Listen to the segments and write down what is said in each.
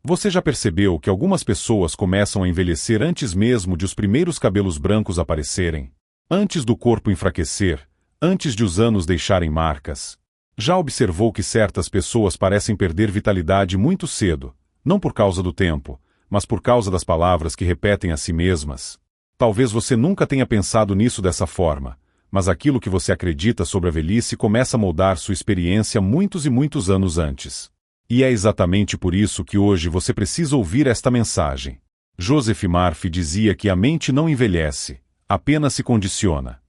Você já percebeu que algumas pessoas começam a envelhecer antes mesmo de os primeiros cabelos brancos aparecerem? Antes do corpo enfraquecer, antes de os anos deixarem marcas? Já observou que certas pessoas parecem perder vitalidade muito cedo, não por causa do tempo, mas por causa das palavras que repetem a si mesmas? Talvez você nunca tenha pensado nisso dessa forma, mas aquilo que você acredita sobre a velhice começa a moldar sua experiência muitos e muitos anos antes. E é exatamente por isso que hoje você precisa ouvir esta mensagem. Joseph Murphy dizia que a mente não envelhece, apenas se condiciona.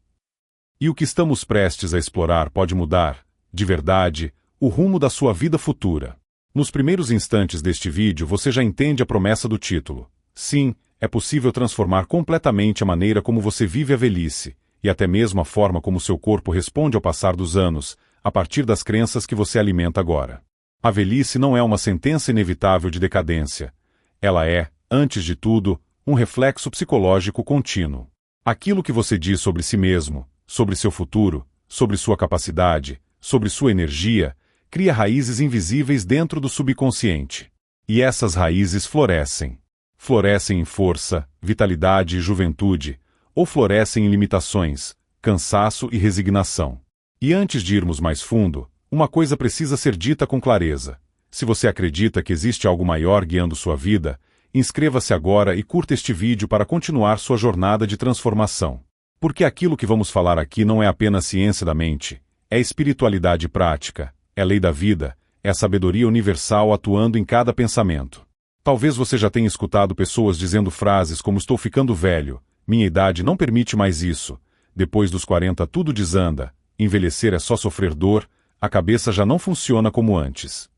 E o que estamos prestes a explorar pode mudar, de verdade, o rumo da sua vida futura. Nos primeiros instantes deste vídeo você já entende a promessa do título. Sim, é possível transformar completamente a maneira como você vive a velhice, e até mesmo a forma como seu corpo responde ao passar dos anos, a partir das crenças que você alimenta agora. A velhice não é uma sentença inevitável de decadência. Ela é, antes de tudo, um reflexo psicológico contínuo. Aquilo que você diz sobre si mesmo, sobre seu futuro, sobre sua capacidade, sobre sua energia, cria raízes invisíveis dentro do subconsciente. E essas raízes florescem. Florescem em força, vitalidade e juventude, ou florescem em limitações, cansaço e resignação. E antes de irmos mais fundo, uma coisa precisa ser dita com clareza. Se você acredita que existe algo maior guiando sua vida, inscreva-se agora e curta este vídeo para continuar sua jornada de transformação. Porque aquilo que vamos falar aqui não é apenas ciência da mente, é espiritualidade prática, é lei da vida, é a sabedoria universal atuando em cada pensamento. Talvez você já tenha escutado pessoas dizendo frases como estou ficando velho, minha idade não permite mais isso, depois dos 40 tudo desanda, envelhecer é só sofrer dor, a cabeça já não funciona como antes.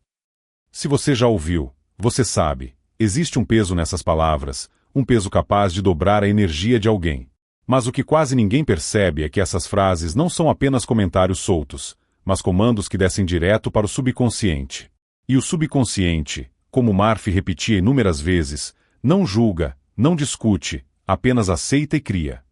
Se você já ouviu, você sabe, existe um peso nessas palavras, um peso capaz de dobrar a energia de alguém. Mas o que quase ninguém percebe é que essas frases não são apenas comentários soltos, mas comandos que descem direto para o subconsciente. E o subconsciente, como Murphy repetia inúmeras vezes, não julga, não discute, apenas aceita e cria.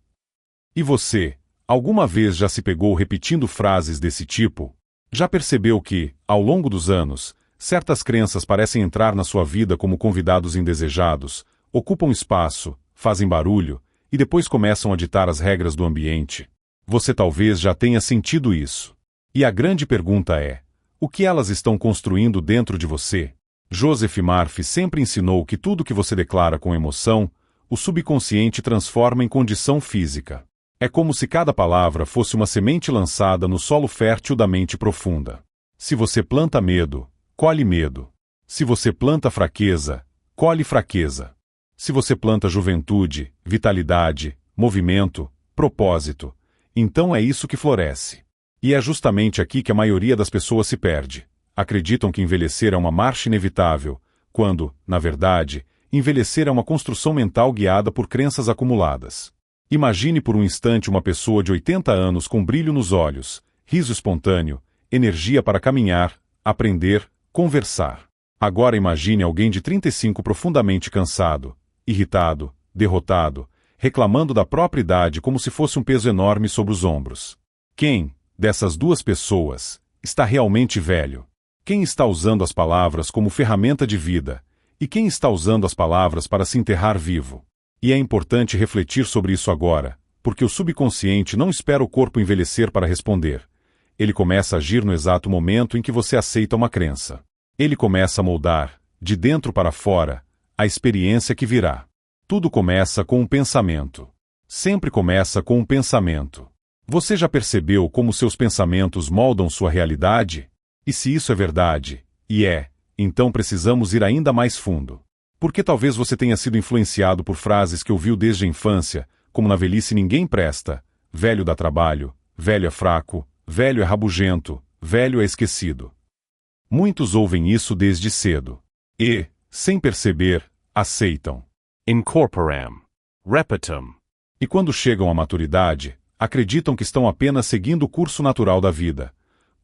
E você, alguma vez já se pegou repetindo frases desse tipo? Já percebeu que, ao longo dos anos, certas crenças parecem entrar na sua vida como convidados indesejados, ocupam espaço, fazem barulho, e depois começam a ditar as regras do ambiente? Você talvez já tenha sentido isso. E a grande pergunta é, o que elas estão construindo dentro de você? Joseph Murphy sempre ensinou que tudo que você declara com emoção, o subconsciente transforma em condição física. É como se cada palavra fosse uma semente lançada no solo fértil da mente profunda. Se você planta medo, colhe medo. Se você planta fraqueza, colhe fraqueza. Se você planta juventude, vitalidade, movimento, propósito, então é isso que floresce. E é justamente aqui que a maioria das pessoas se perde. Acreditam que envelhecer é uma marcha inevitável, quando, na verdade, envelhecer é uma construção mental guiada por crenças acumuladas. Imagine por um instante uma pessoa de 80 anos com brilho nos olhos, riso espontâneo, energia para caminhar, aprender, conversar. Agora imagine alguém de 35 profundamente cansado, irritado, derrotado, reclamando da própria idade como se fosse um peso enorme sobre os ombros. Quem, dessas duas pessoas, está realmente velho? Quem está usando as palavras como ferramenta de vida? E quem está usando as palavras para se enterrar vivo? E é importante refletir sobre isso agora, porque o subconsciente não espera o corpo envelhecer para responder. Ele começa a agir no exato momento em que você aceita uma crença. Ele começa a moldar, de dentro para fora, a experiência que virá. Tudo começa com um pensamento. Sempre começa com um pensamento. Você já percebeu como seus pensamentos moldam sua realidade? E se isso é verdade, e é, então precisamos ir ainda mais fundo. Porque talvez você tenha sido influenciado por frases que ouviu desde a infância, como na velhice ninguém presta, velho dá trabalho, velho é fraco, velho é rabugento, velho é esquecido. Muitos ouvem isso desde cedo. E, sem perceber, aceitam. Incorporam. Repetam. E quando chegam à maturidade, acreditam que estão apenas seguindo o curso natural da vida,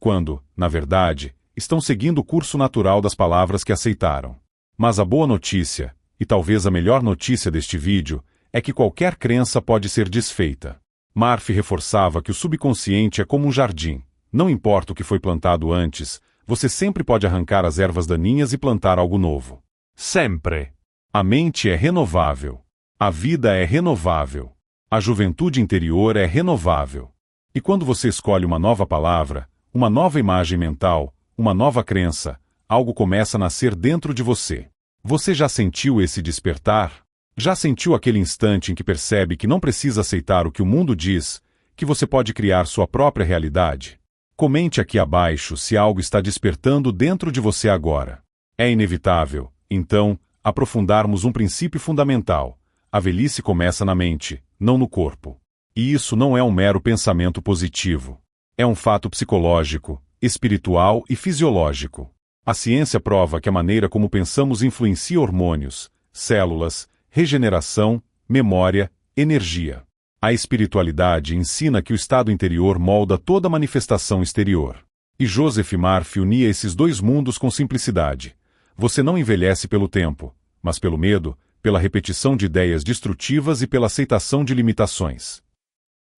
quando, na verdade, estão seguindo o curso natural das palavras que aceitaram. Mas a boa notícia, e talvez a melhor notícia deste vídeo, é que qualquer crença pode ser desfeita. Murphy reforçava que o subconsciente é como um jardim. Não importa o que foi plantado antes, você sempre pode arrancar as ervas daninhas e plantar algo novo. Sempre. A mente é renovável. A vida é renovável. A juventude interior é renovável. E quando você escolhe uma nova palavra, uma nova imagem mental, uma nova crença, algo começa a nascer dentro de você. Você já sentiu esse despertar? Já sentiu aquele instante em que percebe que não precisa aceitar o que o mundo diz, que você pode criar sua própria realidade? Comente aqui abaixo se algo está despertando dentro de você agora. É inevitável, então, aprofundarmos um princípio fundamental. A velhice começa na mente, não no corpo. E isso não é um mero pensamento positivo. É um fato psicológico, espiritual e fisiológico. A ciência prova que a maneira como pensamos influencia hormônios, células, regeneração, memória, energia. A espiritualidade ensina que o estado interior molda toda manifestação exterior. E Joseph Murphy unia esses dois mundos com simplicidade. Você não envelhece pelo tempo, mas pelo medo, pela repetição de ideias destrutivas e pela aceitação de limitações.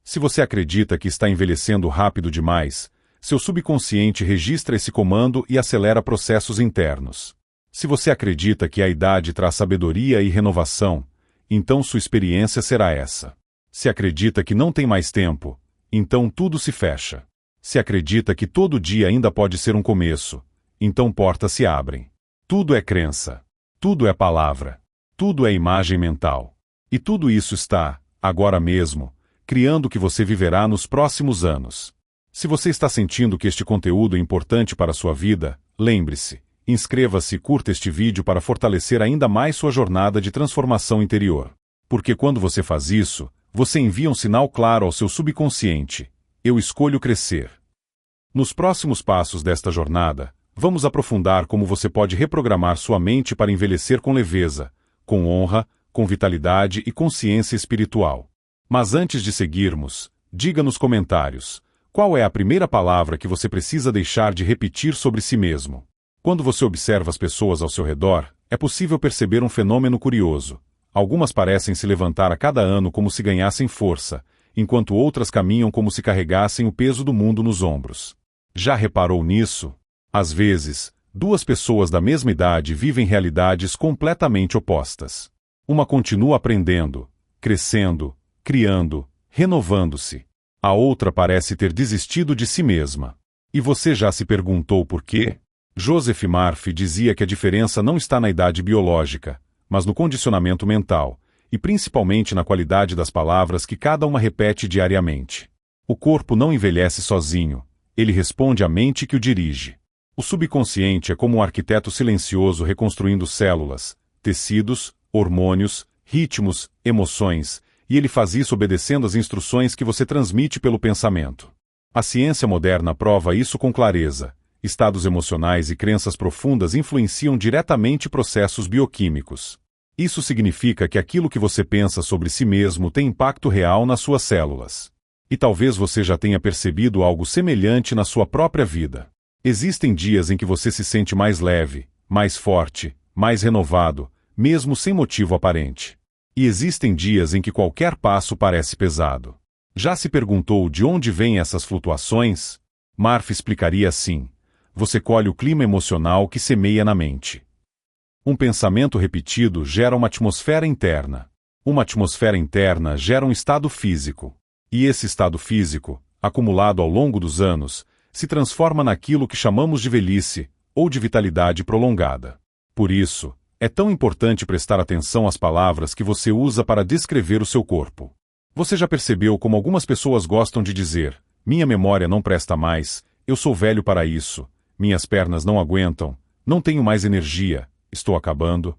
Se você acredita que está envelhecendo rápido demais, seu subconsciente registra esse comando e acelera processos internos. Se você acredita que a idade traz sabedoria e renovação, então sua experiência será essa. Se acredita que não tem mais tempo, então tudo se fecha. Se acredita que todo dia ainda pode ser um começo, então portas se abrem. Tudo é crença. Tudo é palavra. Tudo é imagem mental. E tudo isso está, agora mesmo, criando o que você viverá nos próximos anos. Se você está sentindo que este conteúdo é importante para a sua vida, lembre-se, inscreva-se e curta este vídeo para fortalecer ainda mais sua jornada de transformação interior. Porque quando você faz isso, você envia um sinal claro ao seu subconsciente: eu escolho crescer. Nos próximos passos desta jornada, vamos aprofundar como você pode reprogramar sua mente para envelhecer com leveza, com honra, com vitalidade e consciência espiritual. Mas antes de seguirmos, diga nos comentários: qual é a primeira palavra que você precisa deixar de repetir sobre si mesmo? Quando você observa as pessoas ao seu redor, é possível perceber um fenômeno curioso. Algumas parecem se levantar a cada ano como se ganhassem força, enquanto outras caminham como se carregassem o peso do mundo nos ombros. Já reparou nisso? Às vezes, duas pessoas da mesma idade vivem realidades completamente opostas. Uma continua aprendendo, crescendo, criando, renovando-se. A outra parece ter desistido de si mesma. E você já se perguntou por quê? Joseph Murphy dizia que a diferença não está na idade biológica, mas no condicionamento mental, e principalmente na qualidade das palavras que cada uma repete diariamente. O corpo não envelhece sozinho, ele responde à mente que o dirige. O subconsciente é como um arquiteto silencioso reconstruindo células, tecidos, hormônios, ritmos, emoções, e ele faz isso obedecendo às instruções que você transmite pelo pensamento. A ciência moderna prova isso com clareza. Estados emocionais e crenças profundas influenciam diretamente processos bioquímicos. Isso significa que aquilo que você pensa sobre si mesmo tem impacto real nas suas células. E talvez você já tenha percebido algo semelhante na sua própria vida. Existem dias em que você se sente mais leve, mais forte, mais renovado, mesmo sem motivo aparente. E existem dias em que qualquer passo parece pesado. Já se perguntou de onde vêm essas flutuações? Murphy explicaria assim: você colhe o clima emocional que semeia na mente. Um pensamento repetido gera uma atmosfera interna. Uma atmosfera interna gera um estado físico. E esse estado físico, acumulado ao longo dos anos, se transforma naquilo que chamamos de velhice, ou de vitalidade prolongada. Por isso, é tão importante prestar atenção às palavras que você usa para descrever o seu corpo. Você já percebeu como algumas pessoas gostam de dizer: minha memória não presta mais, eu sou velho para isso, minhas pernas não aguentam, não tenho mais energia, estou acabando?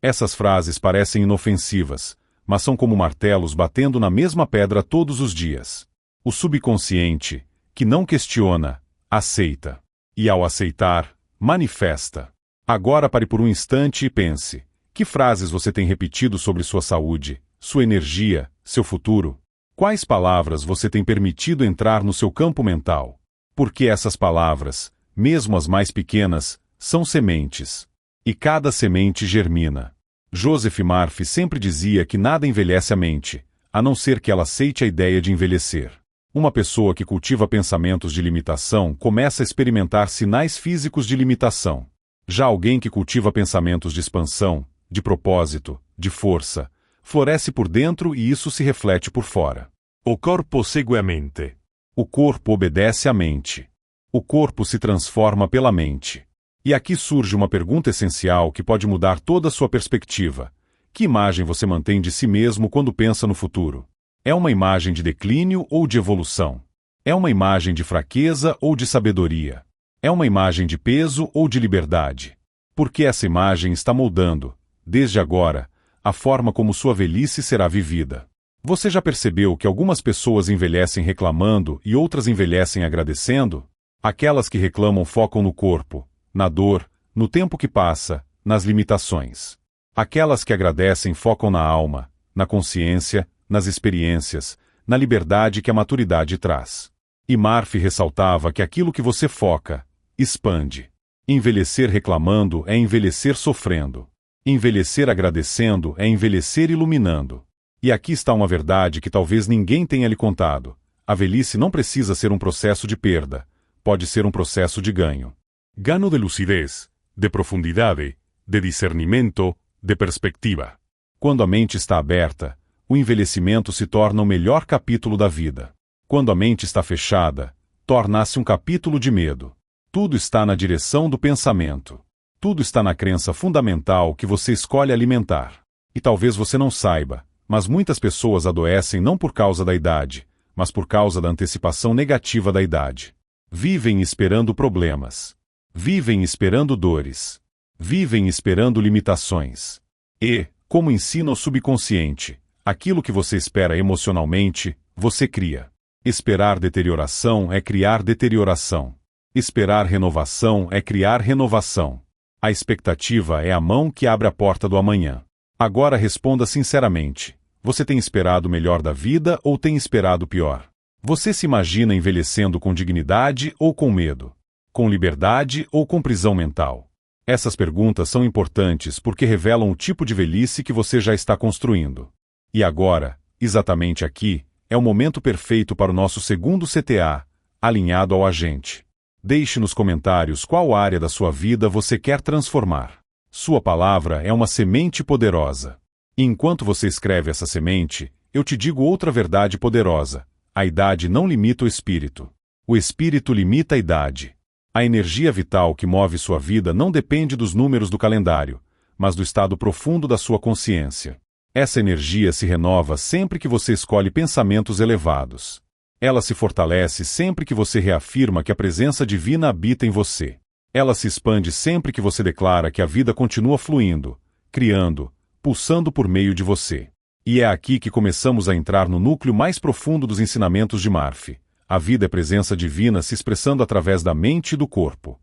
Essas frases parecem inofensivas, mas são como martelos batendo na mesma pedra todos os dias. O subconsciente, que não questiona, aceita. E ao aceitar, manifesta. Agora pare por um instante e pense: que frases você tem repetido sobre sua saúde, sua energia, seu futuro? Quais palavras você tem permitido entrar no seu campo mental? Porque essas palavras, mesmo as mais pequenas, são sementes. E cada semente germina. Joseph Murphy sempre dizia que nada envelhece a mente, a não ser que ela aceite a ideia de envelhecer. Uma pessoa que cultiva pensamentos de limitação começa a experimentar sinais físicos de limitação. Já alguém que cultiva pensamentos de expansão, de propósito, de força, floresce por dentro e isso se reflete por fora. O corpo segue a mente. O corpo obedece à mente. O corpo se transforma pela mente. E aqui surge uma pergunta essencial que pode mudar toda a sua perspectiva. Que imagem você mantém de si mesmo quando pensa no futuro? É uma imagem de declínio ou de evolução? É uma imagem de fraqueza ou de sabedoria? É uma imagem de peso ou de liberdade? Porque essa imagem está moldando, desde agora, a forma como sua velhice será vivida. Você já percebeu que algumas pessoas envelhecem reclamando e outras envelhecem agradecendo? Aquelas que reclamam focam no corpo, na dor, no tempo que passa, nas limitações. Aquelas que agradecem focam na alma, na consciência, nas experiências, na liberdade que a maturidade traz. E Murphy ressaltava que aquilo que você foca, expande. Envelhecer reclamando é envelhecer sofrendo. Envelhecer agradecendo é envelhecer iluminando. E aqui está uma verdade que talvez ninguém tenha lhe contado. A velhice não precisa ser um processo de perda. Pode ser um processo de ganho. Ganho de lucidez, de profundidade, de discernimento, de perspectiva. Quando a mente está aberta, o envelhecimento se torna o melhor capítulo da vida. Quando a mente está fechada, torna-se um capítulo de medo. Tudo está na direção do pensamento. Tudo está na crença fundamental que você escolhe alimentar. E talvez você não saiba, mas muitas pessoas adoecem não por causa da idade, mas por causa da antecipação negativa da idade. Vivem esperando problemas. Vivem esperando dores. Vivem esperando limitações. E, como ensina o subconsciente, aquilo que você espera emocionalmente, você cria. Esperar deterioração é criar deterioração. Esperar renovação é criar renovação. A expectativa é a mão que abre a porta do amanhã. Agora responda sinceramente. Você tem esperado o melhor da vida ou tem esperado o pior? Você se imagina envelhecendo com dignidade ou com medo? Com liberdade ou com prisão mental? Essas perguntas são importantes porque revelam o tipo de velhice que você já está construindo. E agora, exatamente aqui, é o momento perfeito para o nosso segundo CTA, alinhado ao agente. Deixe nos comentários qual área da sua vida você quer transformar. Sua palavra é uma semente poderosa. E enquanto você escreve essa semente, eu te digo outra verdade poderosa. A idade não limita o espírito. O espírito limita a idade. A energia vital que move sua vida não depende dos números do calendário, mas do estado profundo da sua consciência. Essa energia se renova sempre que você escolhe pensamentos elevados. Ela se fortalece sempre que você reafirma que a presença divina habita em você. Ela se expande sempre que você declara que a vida continua fluindo, criando, pulsando por meio de você. E é aqui que começamos a entrar no núcleo mais profundo dos ensinamentos de Murphy. A vida é presença divina se expressando através da mente e do corpo.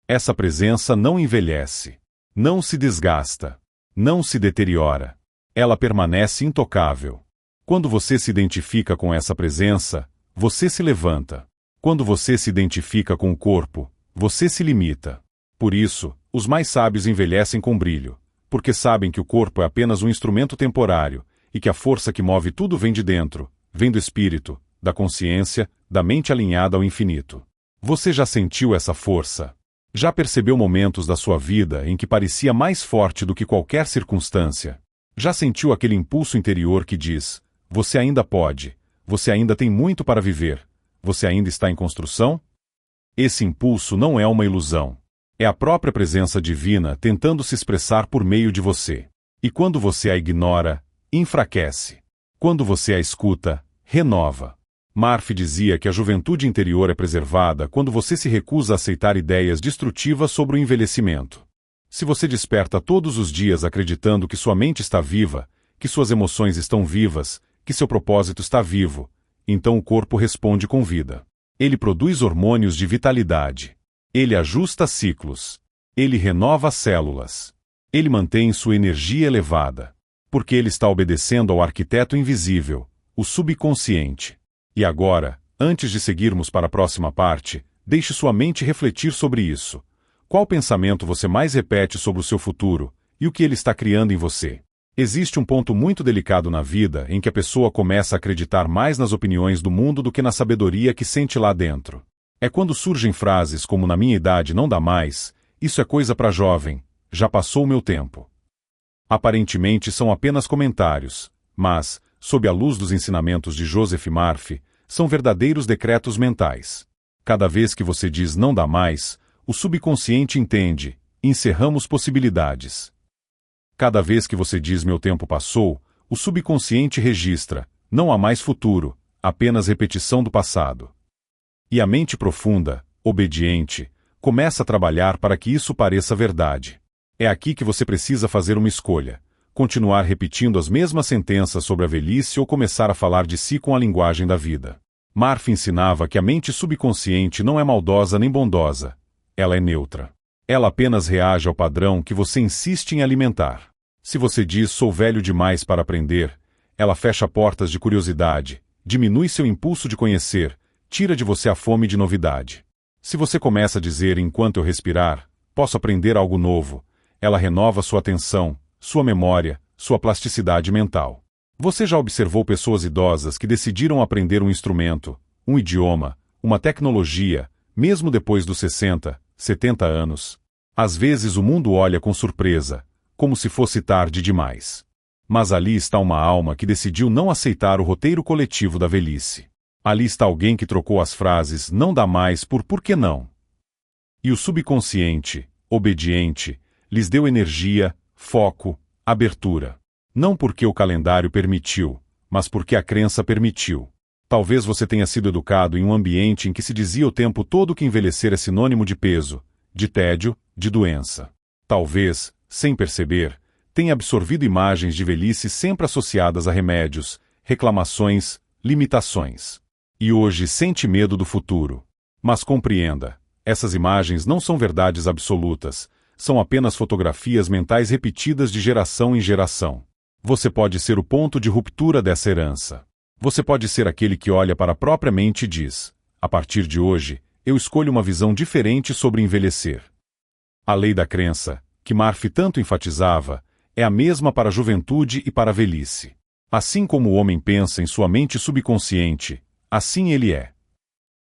Essa presença não envelhece, não se desgasta, não se deteriora. Ela permanece intocável. Quando você se identifica com essa presença, você se levanta. Quando você se identifica com o corpo, você se limita. Por isso, os mais sábios envelhecem com brilho, porque sabem que o corpo é apenas um instrumento temporário e que a força que move tudo vem de dentro, vem do espírito, da consciência, da mente alinhada ao infinito. Você já sentiu essa força? Já percebeu momentos da sua vida em que parecia mais forte do que qualquer circunstância? Já sentiu aquele impulso interior que diz: você ainda pode, você ainda tem muito para viver, você ainda está em construção? Esse impulso não é uma ilusão. É a própria presença divina tentando se expressar por meio de você. E quando você a ignora, enfraquece. Quando você a escuta, renova. Murphy dizia que a juventude interior é preservada quando você se recusa a aceitar ideias destrutivas sobre o envelhecimento. Se você desperta todos os dias acreditando que sua mente está viva, que suas emoções estão vivas, que seu propósito está vivo, então o corpo responde com vida. Ele produz hormônios de vitalidade. Ele ajusta ciclos. Ele renova células. Ele mantém sua energia elevada. Porque ele está obedecendo ao arquiteto invisível, o subconsciente. E agora, antes de seguirmos para a próxima parte, deixe sua mente refletir sobre isso. Qual pensamento você mais repete sobre o seu futuro e o que ele está criando em você? Existe um ponto muito delicado na vida em que a pessoa começa a acreditar mais nas opiniões do mundo do que na sabedoria que sente lá dentro. É quando surgem frases como "na minha idade não dá mais", Isso é coisa para jovem, já passou o meu tempo. Aparentemente são apenas comentários, mas, sob a luz dos ensinamentos de Joseph Murphy, são verdadeiros decretos mentais. Cada vez que você diz não dá mais, o subconsciente entende, encerramos possibilidades. Cada vez que você diz meu tempo passou, o subconsciente registra, não há mais futuro, apenas repetição do passado. E a mente profunda, obediente, começa a trabalhar para que isso pareça verdade. É aqui que você precisa fazer uma escolha: continuar repetindo as mesmas sentenças sobre a velhice ou começar a falar de si com a linguagem da vida. Murphy ensinava que a mente subconsciente não é maldosa nem bondosa. Ela é neutra. Ela apenas reage ao padrão que você insiste em alimentar. Se você diz sou velho demais para aprender, ela fecha portas de curiosidade, diminui seu impulso de conhecer, tira de você a fome de novidade. Se você começa a dizer enquanto eu respirar, posso aprender algo novo, ela renova sua atenção, sua memória, sua plasticidade mental. Você já observou pessoas idosas que decidiram aprender um instrumento, um idioma, uma tecnologia, mesmo depois dos 60, 70 anos? Às vezes o mundo olha com surpresa, como se fosse tarde demais. Mas ali está uma alma que decidiu não aceitar o roteiro coletivo da velhice. Ali está alguém que trocou as frases não dá mais por que não. E o subconsciente, obediente, lhes deu energia, foco, abertura. Não porque o calendário permitiu, mas porque a crença permitiu. Talvez você tenha sido educado em um ambiente em que se dizia o tempo todo que envelhecer é sinônimo de peso, de tédio, de doença. Talvez, sem perceber, tenha absorvido imagens de velhice sempre associadas a remédios, reclamações, limitações. E hoje sente medo do futuro. Mas compreenda, essas imagens não são verdades absolutas, são apenas fotografias mentais repetidas de geração em geração. Você pode ser o ponto de ruptura dessa herança. Você pode ser aquele que olha para a própria mente e diz: a partir de hoje, eu escolho uma visão diferente sobre envelhecer. A lei da crença, que Murphy tanto enfatizava, é a mesma para a juventude e para a velhice. Assim como o homem pensa em sua mente subconsciente, assim ele é.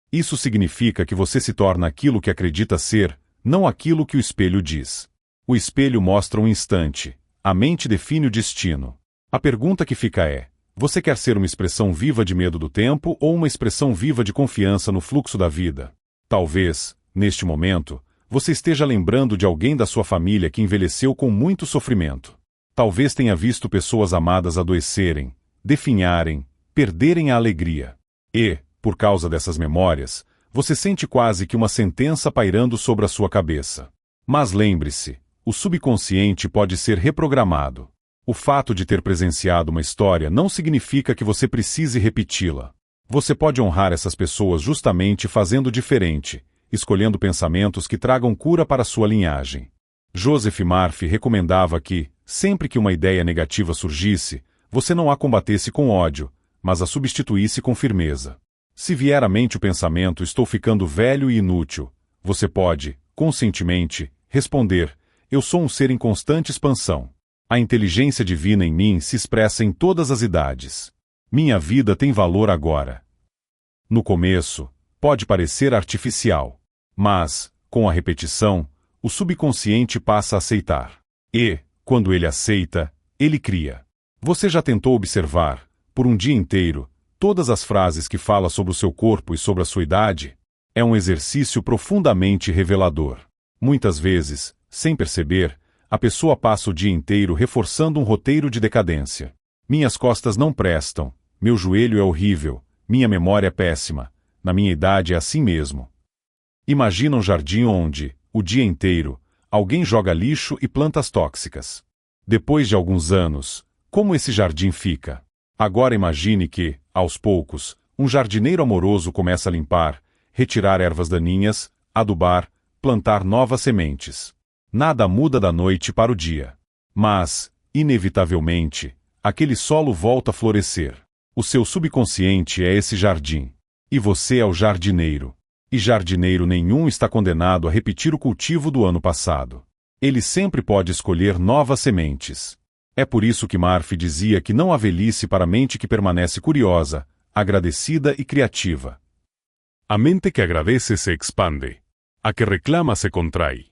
Isso significa que você se torna aquilo que acredita ser, não aquilo que o espelho diz. O espelho mostra um instante, a mente define o destino. A pergunta que fica é: você quer ser uma expressão viva de medo do tempo ou uma expressão viva de confiança no fluxo da vida? Talvez, neste momento, você esteja lembrando de alguém da sua família que envelheceu com muito sofrimento. Talvez tenha visto pessoas amadas adoecerem, definharem, perderem a alegria. E, por causa dessas memórias, você sente quase que uma sentença pairando sobre a sua cabeça. Mas lembre-se, o subconsciente pode ser reprogramado. O fato de ter presenciado uma história não significa que você precise repeti-la. Você pode honrar essas pessoas justamente fazendo diferente, escolhendo pensamentos que tragam cura para sua linhagem. Joseph Murphy recomendava que, sempre que uma ideia negativa surgisse, você não a combatesse com ódio, mas a substituísse com firmeza. Se vier à mente o pensamento estou ficando velho e inútil, você pode, conscientemente, responder: eu sou um ser em constante expansão. A inteligência divina em mim se expressa em todas as idades. Minha vida tem valor agora. No começo, pode parecer artificial. Mas, com a repetição, o subconsciente passa a aceitar. E, quando ele aceita, ele cria. Você já tentou observar, por um dia inteiro, todas as frases que fala sobre o seu corpo e sobre a sua idade? É um exercício profundamente revelador. Muitas vezes, sem perceber, a pessoa passa o dia inteiro reforçando um roteiro de decadência. Minhas costas não prestam, meu joelho é horrível, minha memória é péssima, na minha idade é assim mesmo. Imagina um jardim onde, o dia inteiro, alguém joga lixo e plantas tóxicas. Depois de alguns anos, como esse jardim fica? Agora imagine que, aos poucos, um jardineiro amoroso começa a limpar, retirar ervas daninhas, adubar, plantar novas sementes. Nada muda da noite para o dia. Mas, inevitavelmente, aquele solo volta a florescer. O seu subconsciente é esse jardim. E você é o jardineiro. E jardineiro nenhum está condenado a repetir o cultivo do ano passado. Ele sempre pode escolher novas sementes. É por isso que Murphy dizia que não há velhice para a mente que permanece curiosa, agradecida e criativa. A mente que agradece se expande. A que reclama se contrai.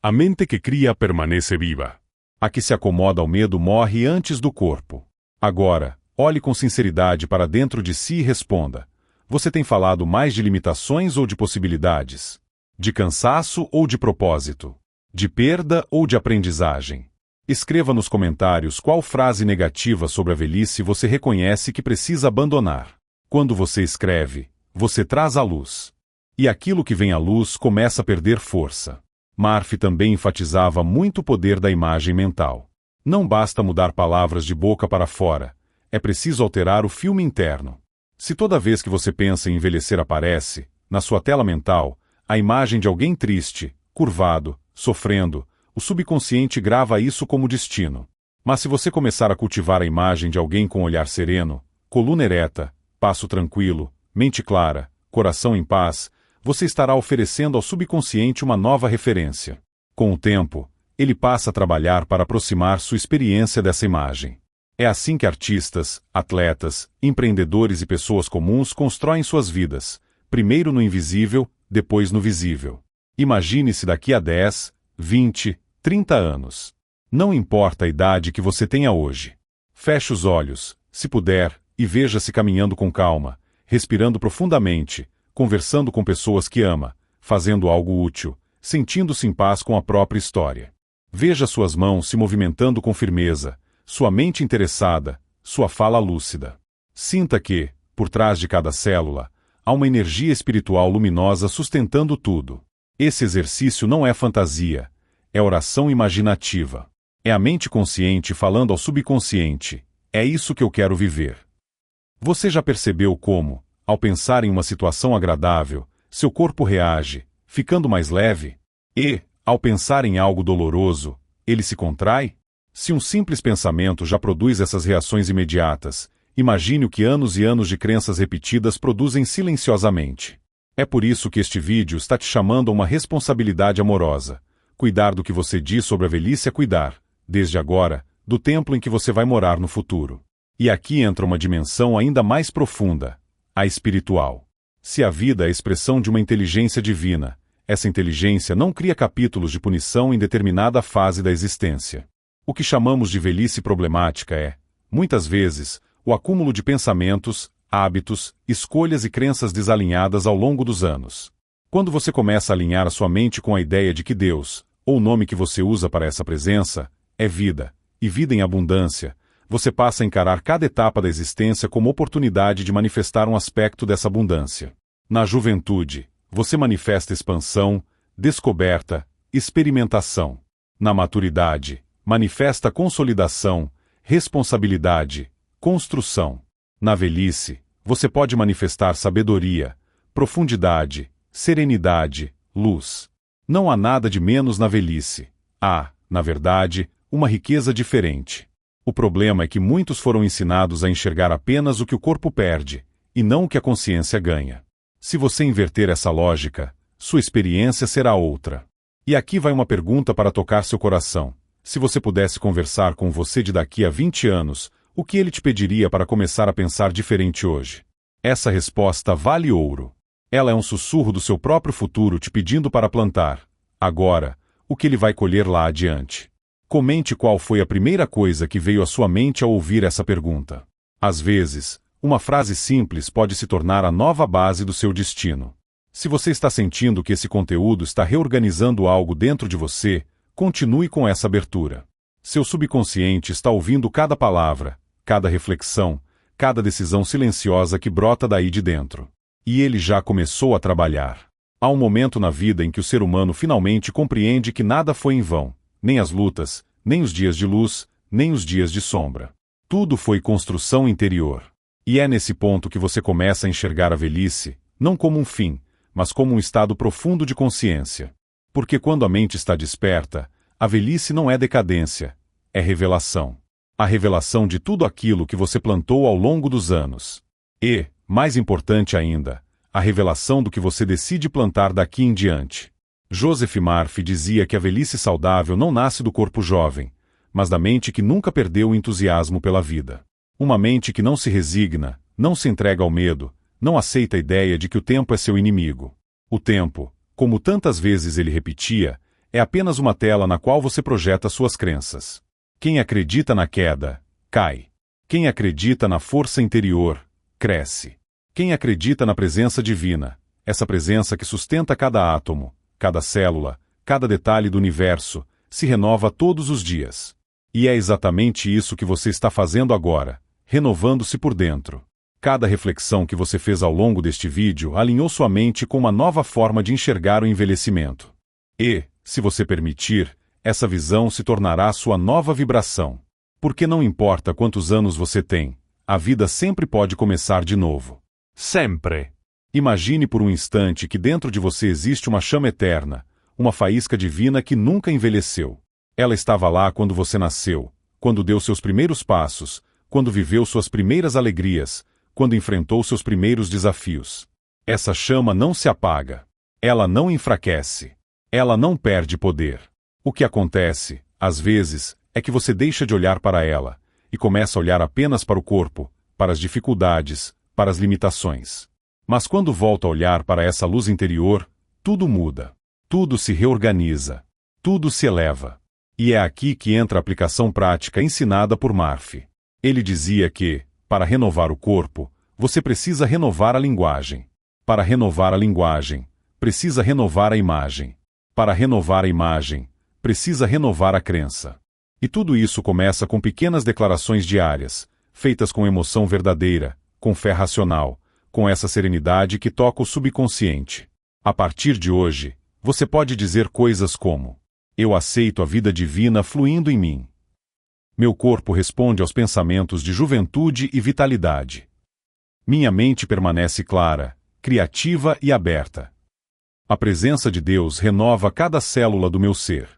A mente que cria permanece viva. A que se acomoda ao medo morre antes do corpo. Agora, olhe com sinceridade para dentro de si e responda: você tem falado mais de limitações ou de possibilidades? De cansaço ou de propósito? De perda ou de aprendizagem? Escreva nos comentários qual frase negativa sobre a velhice você reconhece que precisa abandonar. Quando você escreve, você traz à luz. E aquilo que vem à luz começa a perder força. Murphy também enfatizava muito o poder da imagem mental. Não basta mudar palavras de boca para fora, é preciso alterar o filme interno. Se toda vez que você pensa em envelhecer aparece, na sua tela mental, a imagem de alguém triste, curvado, sofrendo, o subconsciente grava isso como destino. Mas se você começar a cultivar a imagem de alguém com olhar sereno, coluna ereta, passo tranquilo, mente clara, coração em paz, você estará oferecendo ao subconsciente uma nova referência. Com o tempo, ele passa a trabalhar para aproximar sua experiência dessa imagem. É assim que artistas, atletas, empreendedores e pessoas comuns constroem suas vidas, primeiro no invisível, depois no visível. Imagine-se daqui a 10, 20, 30 anos. Não importa a idade que você tenha hoje. Feche os olhos, se puder, e veja-se caminhando com calma, respirando profundamente, conversando com pessoas que ama, fazendo algo útil, sentindo-se em paz com a própria história. Veja suas mãos se movimentando com firmeza, sua mente interessada, sua fala lúcida. Sinta que, por trás de cada célula, há uma energia espiritual luminosa sustentando tudo. Esse exercício não é fantasia, é oração imaginativa. É a mente consciente falando ao subconsciente: é isso que eu quero viver. Você já percebeu como, ao pensar em uma situação agradável, seu corpo reage, ficando mais leve? E, ao pensar em algo doloroso, ele se contrai? Se um simples pensamento já produz essas reações imediatas, imagine o que anos e anos de crenças repetidas produzem silenciosamente. É por isso que este vídeo está te chamando a uma responsabilidade amorosa. Cuidar do que você diz sobre a velhice é cuidar, desde agora, do templo em que você vai morar no futuro. E aqui entra uma dimensão ainda mais profunda, a espiritual. Se a vida é a expressão de uma inteligência divina, essa inteligência não cria capítulos de punição em determinada fase da existência. O que chamamos de velhice problemática é, muitas vezes, o acúmulo de pensamentos, hábitos, escolhas e crenças desalinhadas ao longo dos anos. Quando você começa a alinhar a sua mente com a ideia de que Deus, ou o nome que você usa para essa presença, é vida, e vida em abundância, você passa a encarar cada etapa da existência como oportunidade de manifestar um aspecto dessa abundância. Na juventude, você manifesta expansão, descoberta, experimentação. Na maturidade, manifesta consolidação, responsabilidade, construção. Na velhice, você pode manifestar sabedoria, profundidade, serenidade, luz. Não há nada de menos na velhice. Há, na verdade, uma riqueza diferente. O problema é que muitos foram ensinados a enxergar apenas o que o corpo perde, e não o que a consciência ganha. Se você inverter essa lógica, sua experiência será outra. E aqui vai uma pergunta para tocar seu coração. Se você pudesse conversar com você de daqui a 20 anos, o que ele te pediria para começar a pensar diferente hoje? Essa resposta vale ouro. Ela é um sussurro do seu próprio futuro te pedindo para plantar, agora, o que ele vai colher lá adiante. Comente qual foi a primeira coisa que veio à sua mente ao ouvir essa pergunta. Às vezes, uma frase simples pode se tornar a nova base do seu destino. Se você está sentindo que esse conteúdo está reorganizando algo dentro de você, continue com essa abertura. Seu subconsciente está ouvindo cada palavra, cada reflexão, cada decisão silenciosa que brota daí de dentro. E ele já começou a trabalhar. Há um momento na vida em que o ser humano finalmente compreende que nada foi em vão, nem as lutas, nem os dias de luz, nem os dias de sombra. Tudo foi construção interior. E é nesse ponto que você começa a enxergar a velhice, não como um fim, mas como um estado profundo de consciência. Porque quando a mente está desperta, a velhice não é decadência, é revelação. A revelação de tudo aquilo que você plantou ao longo dos anos. E, mais importante ainda, a revelação do que você decide plantar daqui em diante. Joseph Murphy dizia que a velhice saudável não nasce do corpo jovem, mas da mente que nunca perdeu o entusiasmo pela vida. Uma mente que não se resigna, não se entrega ao medo, não aceita a ideia de que o tempo é seu inimigo. O tempo, como tantas vezes ele repetia, É apenas uma tela na qual você projeta suas crenças. Quem acredita na queda, cai. Quem acredita na força interior, cresce. Quem acredita na presença divina, essa presença que sustenta cada átomo, cada célula, cada detalhe do universo, se renova todos os dias. E é exatamente isso que você está fazendo agora, renovando-se por dentro. Cada reflexão que você fez ao longo deste vídeo alinhou sua mente com uma nova forma de enxergar o envelhecimento. E, se você permitir, essa visão se tornará sua nova vibração. Porque não importa quantos anos você tem, a vida sempre pode começar de novo. Sempre. Imagine por um instante que dentro de você existe uma chama eterna, uma faísca divina que nunca envelheceu. Ela estava lá quando você nasceu, quando deu seus primeiros passos, quando viveu suas primeiras alegrias, quando enfrentou seus primeiros desafios. Essa chama não se apaga. Ela não enfraquece. Ela não perde poder. O que acontece, às vezes, é que você deixa de olhar para ela e começa a olhar apenas para o corpo, para as dificuldades, para as limitações. Mas quando volta a olhar para essa luz interior, tudo muda. Tudo se reorganiza. Tudo se eleva. E é aqui que entra a aplicação prática ensinada por Murphy. Ele dizia que, para renovar o corpo, você precisa renovar a linguagem. Para renovar a linguagem, precisa renovar a imagem. Para renovar a imagem, precisa renovar a crença. E tudo isso começa com pequenas declarações diárias, feitas com emoção verdadeira, com fé racional, com essa serenidade que toca o subconsciente. A partir de hoje, você pode dizer coisas como: eu aceito a vida divina fluindo em mim. Meu corpo responde aos pensamentos de juventude e vitalidade. Minha mente permanece clara, criativa e aberta. A presença de Deus renova cada célula do meu ser.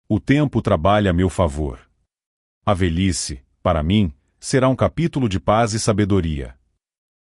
O tempo trabalha a meu favor. A velhice, para mim, será um capítulo de paz e sabedoria.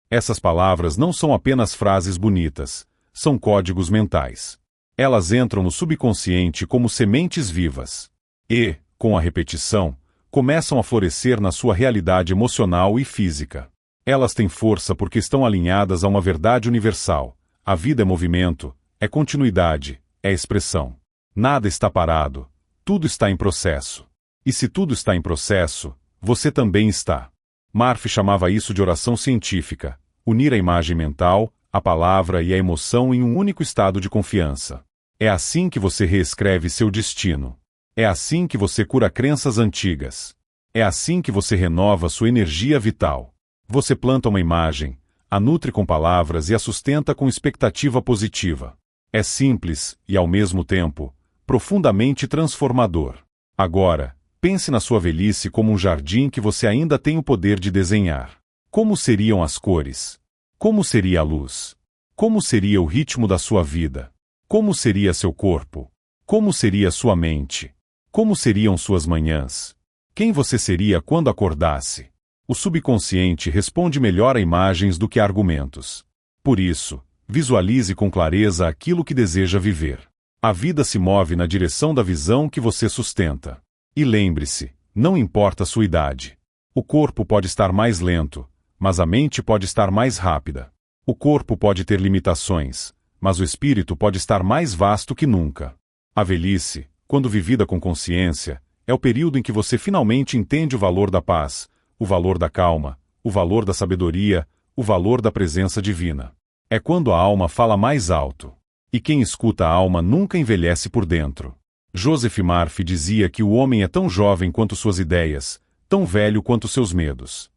Essas palavras não são apenas frases bonitas, são códigos mentais. Elas entram no subconsciente como sementes vivas. E, com a repetição, começam a florescer na sua realidade emocional e física. Elas têm força porque estão alinhadas a uma verdade universal. A vida é movimento, é continuidade, é expressão. Nada está parado, tudo está em processo. E se tudo está em processo, você também está. Murphy chamava isso de oração científica, unir a imagem mental, a palavra e a emoção em um único estado de confiança. É assim que você reescreve seu destino. É assim que você cura crenças antigas. É assim que você renova sua energia vital. Você planta uma imagem, a nutre com palavras e a sustenta com expectativa positiva. É simples e, ao mesmo tempo, profundamente transformador. Agora, pense na sua velhice como um jardim que você ainda tem o poder de desenhar. Como seriam as cores? Como seria a luz? Como seria o ritmo da sua vida? Como seria seu corpo? Como seria sua mente? Como seriam suas manhãs? Quem você seria quando acordasse? O subconsciente responde melhor a imagens do que a argumentos. Por isso, visualize com clareza aquilo que deseja viver. A vida se move na direção da visão que você sustenta. E lembre-se, não importa a sua idade. O corpo pode estar mais lento, mas a mente pode estar mais rápida. O corpo pode ter limitações, mas o espírito pode estar mais vasto que nunca. A velhice, quando vivida com consciência, é o período em que você finalmente entende o valor da paz, o valor da calma, o valor da sabedoria, o valor da presença divina. É quando a alma fala mais alto. E quem escuta a alma nunca envelhece por dentro. Joseph Murphy dizia que o homem é tão jovem quanto suas ideias, tão velho quanto seus medos.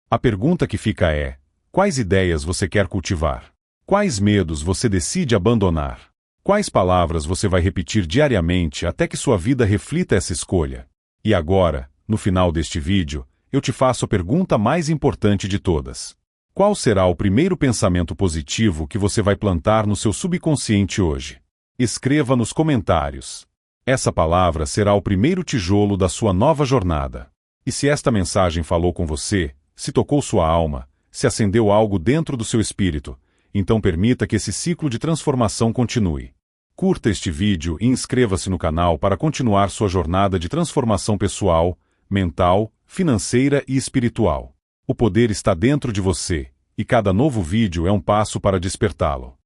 A pergunta que fica é: quais ideias você quer cultivar? Quais medos você decide abandonar? Quais palavras você vai repetir diariamente até que sua vida reflita essa escolha? E agora, no final deste vídeo, eu te faço a pergunta mais importante de todas. Qual será o primeiro pensamento positivo que você vai plantar no seu subconsciente hoje? Escreva nos comentários. Essa palavra será o primeiro tijolo da sua nova jornada. E se esta mensagem falou com você, se tocou sua alma, se acendeu algo dentro do seu espírito, então permita que esse ciclo de transformação continue. Curta este vídeo e inscreva-se no canal para continuar sua jornada de transformação pessoal, mental, financeira e espiritual. O poder está dentro de você, e cada novo vídeo é um passo para despertá-lo.